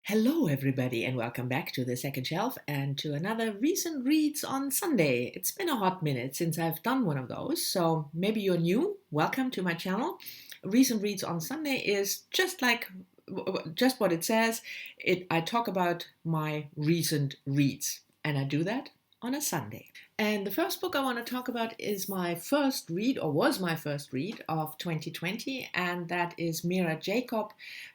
Hello, everybody, and welcome back to the second shelf and to another recent reads on Sunday. It's been a hot minute since I've done one of those, so maybe you're new. Welcome to my channel. Recent reads on Sunday is just what it says. I talk about my recent reads, and I do that on a Sunday. And the first book I want to talk about is my first read, or was my first read of 2020, and that is Mira Jacob,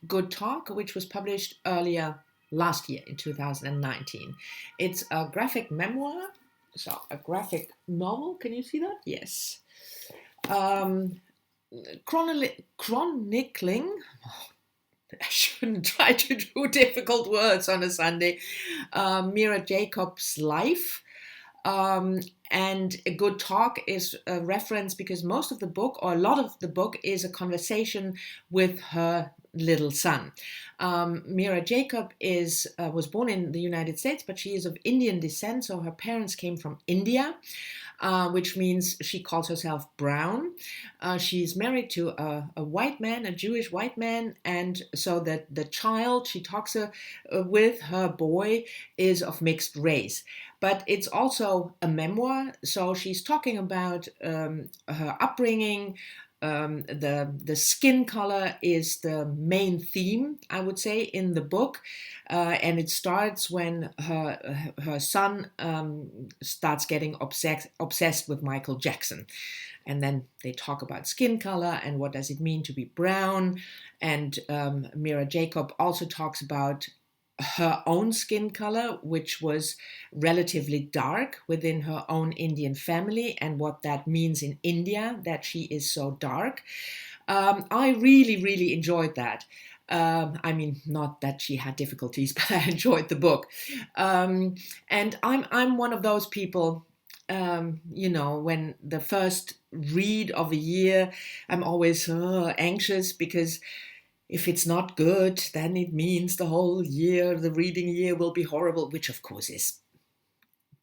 Good Talk, which was published earlier last year in 2019. It's a graphic memoir, so a graphic novel. Can you see that? Yes. Chronicling. I shouldn't try to do difficult words on a Sunday. Mira Jacob's life. And a good talk is a reference because most of the book, or a lot of the book, is a conversation with her little son. Mira Jacob was born in the United States, but she is of Indian descent, so her parents came from India. Which means she calls herself brown. She's married to a white man, a Jewish white man, and so that the child she talks with, her boy, is of mixed race. But it's also a memoir, so she's talking about her upbringing. The skin color is the main theme, I would say, in the book, and it starts when her son starts getting obsessed with Michael Jackson. And then they talk about skin color and what does it mean to be brown. And Mira Jacob also talks about her own skin color, which was relatively dark within her own Indian family, and what that means in India, that she is so dark. I really, really enjoyed that. I mean, not that she had difficulties, but I enjoyed the book. And I'm one of those people, when the first read of a year, I'm always anxious because if it's not good, then it means the whole year, the reading year, will be horrible, which of course is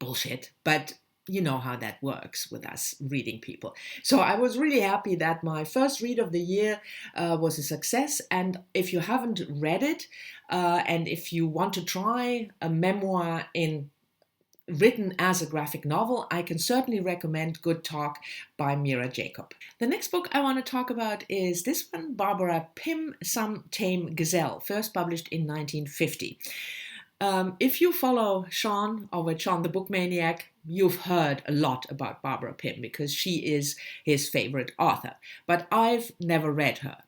bullshit. But you know how that works with us reading people. So I was really happy that my first read of the year was a success. And if you haven't read it, and if you want to try a memoir written as a graphic novel, I can certainly recommend Good Talk by Mira Jacob. The next book I want to talk about is this one, Barbara Pimm, Some Tame Gazelle, first published in 1950. If you follow Sean over at Sean the Book Maniac, you've heard a lot about Barbara Pimm because she is his favorite author. But I've never read her.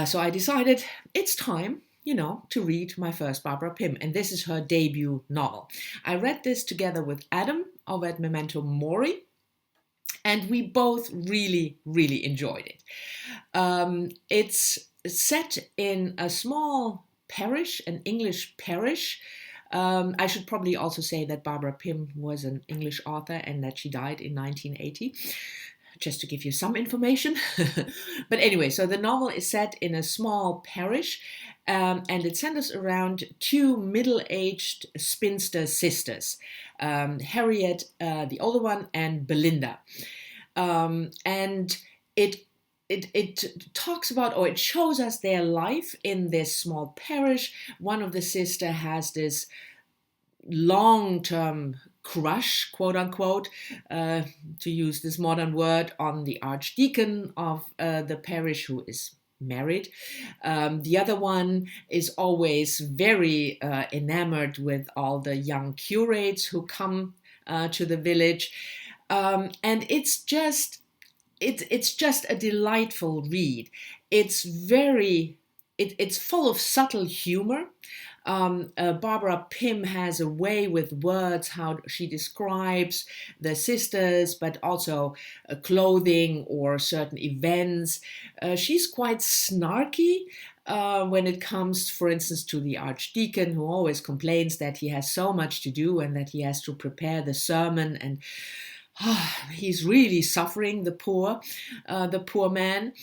So I decided it's time to read my first Barbara Pimm, and this is her debut novel. I read this together with Adam over at Memento Mori, and we both really, really enjoyed it. It's set in a small parish, an English parish. I should probably also say that Barbara Pimm was an English author and that she died in 1980. Just to give you some information. But anyway, so the novel is set in a small parish, and it centers around two middle-aged spinster sisters, Harriet, the older one, and Belinda. And it talks about, or it shows us their life in this small parish. One of the sisters has this long-term crush, quote unquote, to use this modern word, on the archdeacon of the parish, who is married. The other one is always very enamored with all the young curates who come to the village. And it's just a delightful read. It's full of subtle humor. Barbara Pimm has a way with words, how she describes the sisters, but also clothing or certain events. She's quite snarky when it comes, for instance, to the archdeacon, who always complains that he has so much to do and that he has to prepare the sermon, and he's really suffering, the poor man.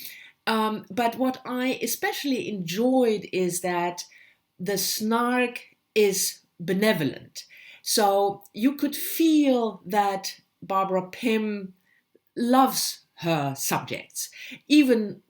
But what I especially enjoyed is that the snark is benevolent. So you could feel that Barbara Pimm loves her subjects, even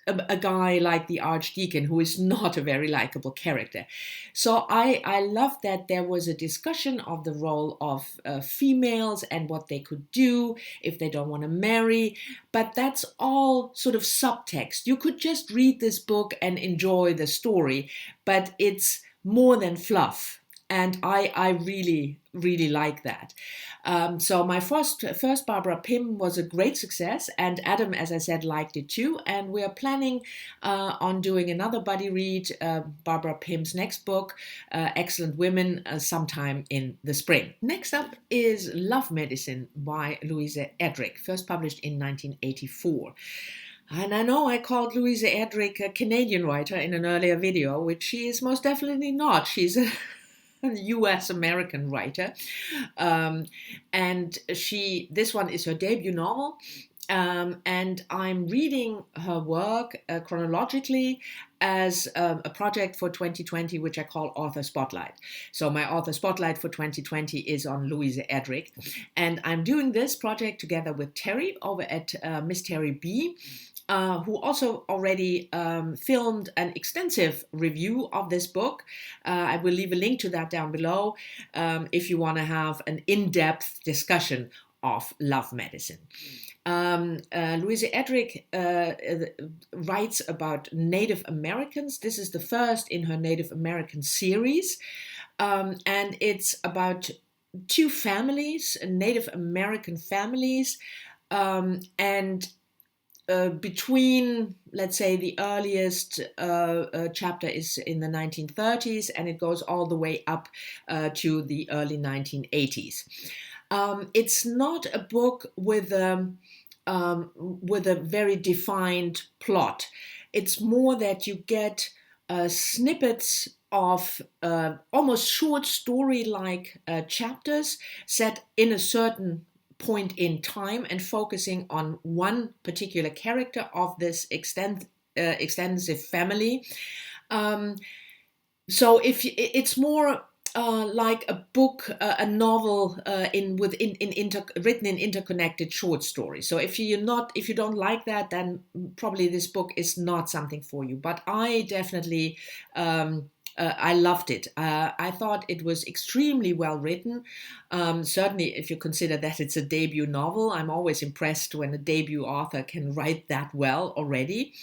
a guy like the Archdeacon who is not a very likable character. So I love that there was a discussion of the role of females and what they could do if they don't want to marry. But that's all sort of subtext. You could just read this book and enjoy the story, but it's more than fluff. And I really, really like that. So my first Barbara Pimm was a great success, and Adam, as I said, liked it too. And we are planning on doing another buddy read, Barbara Pimm's next book, Excellent Women, sometime in the spring. Next up is Love Medicine by Louise Erdrich, first published in 1984. And I know I called Louise Erdrich a Canadian writer in an earlier video, which she is most definitely not. She's a US American writer, and this one is her debut novel, and I'm reading her work chronologically as a project for 2020, which I call Author Spotlight. So my Author Spotlight for 2020 is on Louise Erdrich, and I'm doing this project together with Terry over at Miss Terry B., who also already filmed an extensive review of this book. I will leave a link to that down below if you want to have an in-depth discussion of Love Medicine. Louise Erdrich writes about Native Americans. This is the first in her Native American series, and it's about two families, Native American families, and between, let's say, the earliest chapter is in the 1930s, and it goes all the way up to the early 1980s. It's not a book with a very defined plot. It's more that you get snippets of almost short story-like chapters set in a certain point in time and focusing on one particular character of this extensive family. So if it's more like a book, a novel written in interconnected short stories. So if you don't like that, then probably this book is not something for you. But I definitely I loved it. I thought it was extremely well written. Certainly, if you consider that it's a debut novel, I'm always impressed when a debut author can write that well already.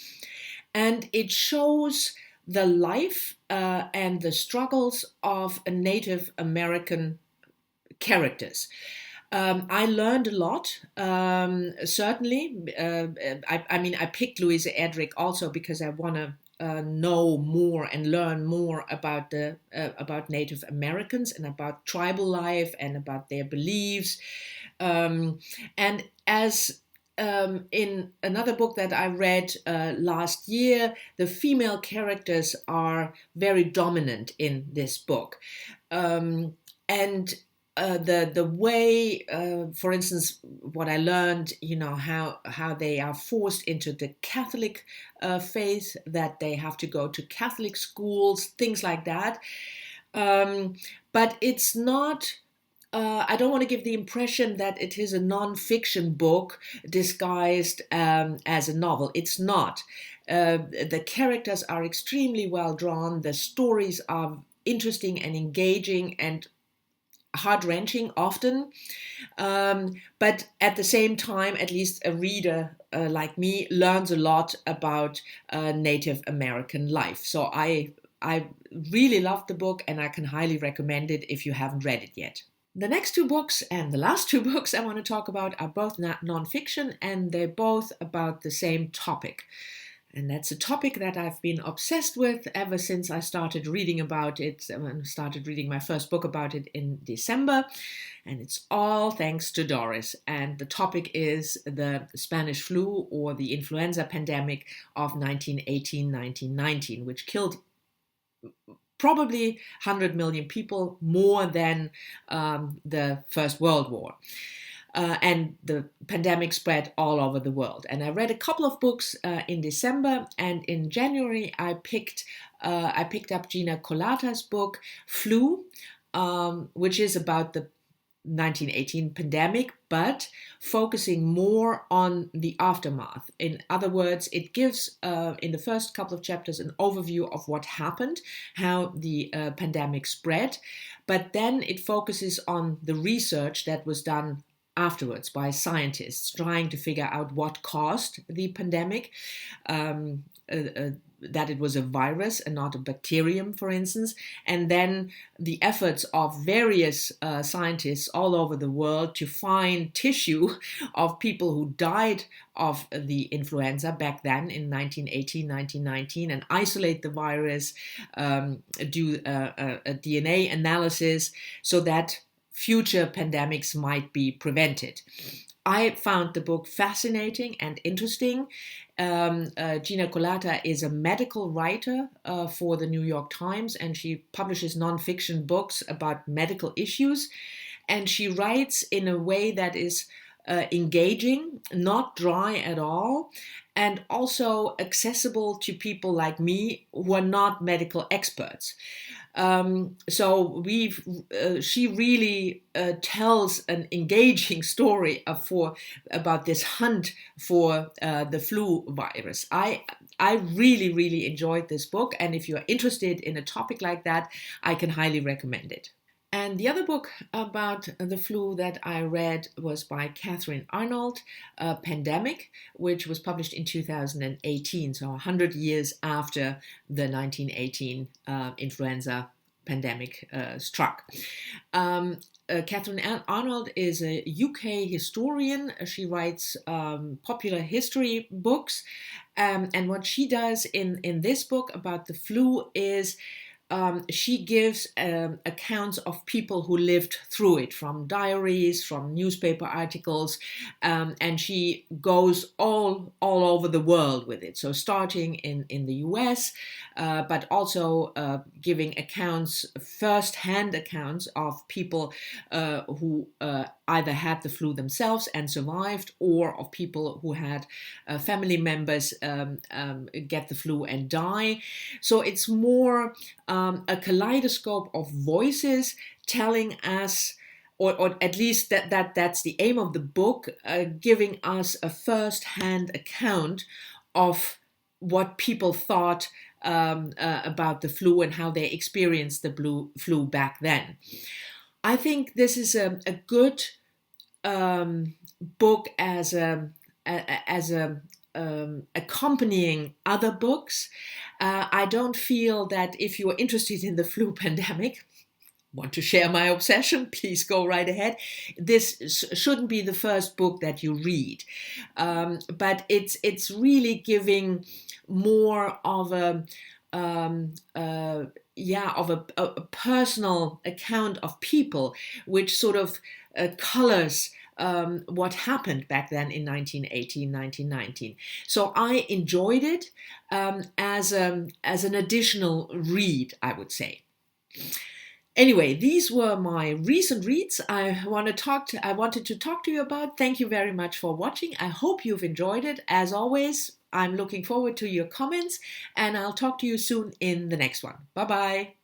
And it shows the life and the struggles of a Native American characters. I learned a lot, certainly. I picked Louise Erdrich also because I want to know more and learn more about Native Americans and about tribal life and about their beliefs. And as in another book that I read last year, the female characters are very dominant in this book. The way, for instance, what I learned, how they are forced into the Catholic faith, that they have to go to Catholic schools, things like that. But it's not, I don't want to give the impression that it is a non-fiction book disguised as a novel. It's not. The characters are extremely well drawn. The stories are interesting and engaging and heart-wrenching often, but at the same time, at least a reader like me learns a lot about Native American life. So I really loved the book, and I can highly recommend it if you haven't read it yet. The next two books and the last two books I want to talk about are both non-fiction, and they're both about the same topic. And that's a topic that I've been obsessed with ever since I started reading about it. I started reading my first book about it in December. And it's all thanks to Doris. And the topic is the Spanish flu, or the influenza pandemic of 1918-1919, which killed probably 100 million people, more than the First World War. And the pandemic spread all over the world. And I read a couple of books in December, and in January I picked up Gina Colata's book Flu, which is about the 1918 pandemic, but focusing more on the aftermath. In other words, it gives, in the first couple of chapters, an overview of what happened, how the pandemic spread, but then it focuses on the research that was done afterwards by scientists trying to figure out what caused the pandemic. That it was a virus and not a bacterium, for instance, and then the efforts of various scientists all over the world to find tissue of people who died of the influenza back then in 1918, 1919, and isolate the virus, do a DNA analysis so that future pandemics might be prevented. I found the book fascinating and interesting. Gina Kolata is a medical writer for the New York Times, and she publishes nonfiction books about medical issues. And she writes in a way that is engaging, not dry at all, and also accessible to people like me who are not medical experts. So she really tells an engaging story about this hunt for the flu virus. I really enjoyed this book, and if you're interested in a topic like that, I can highly recommend it. And the other book about the flu that I read was by Catherine Arnold, Pandemic, which was published in 2018, so 100 years after the 1918 influenza pandemic struck. Catherine Arnold is a UK historian. She writes popular history books. And what she does in this book about the flu is she gives accounts of people who lived through it, from diaries, from newspaper articles, and she goes all over the world with it. So starting in the US, but also giving accounts, first-hand accounts of people who either had the flu themselves and survived, or of people who had family members get the flu and die. So it's more a kaleidoscope of voices telling us, or at least that's the aim of the book, giving us a first-hand account of what people thought about the flu and how they experienced the flu back then. I think this is a good book as accompanying other books. I don't feel that if you're interested in the flu pandemic, want to share my obsession, please go right ahead. This shouldn't be the first book that you read, but it's really giving more of a personal account of people, which sort of colors what happened back then in 1918, 1919. So I enjoyed it as an additional read, I would say. Anyway, these were my recent reads I wanted to talk to you about. Thank you very much for watching. I hope you've enjoyed it. As always, I'm looking forward to your comments, and I'll talk to you soon in the next one. Bye-bye.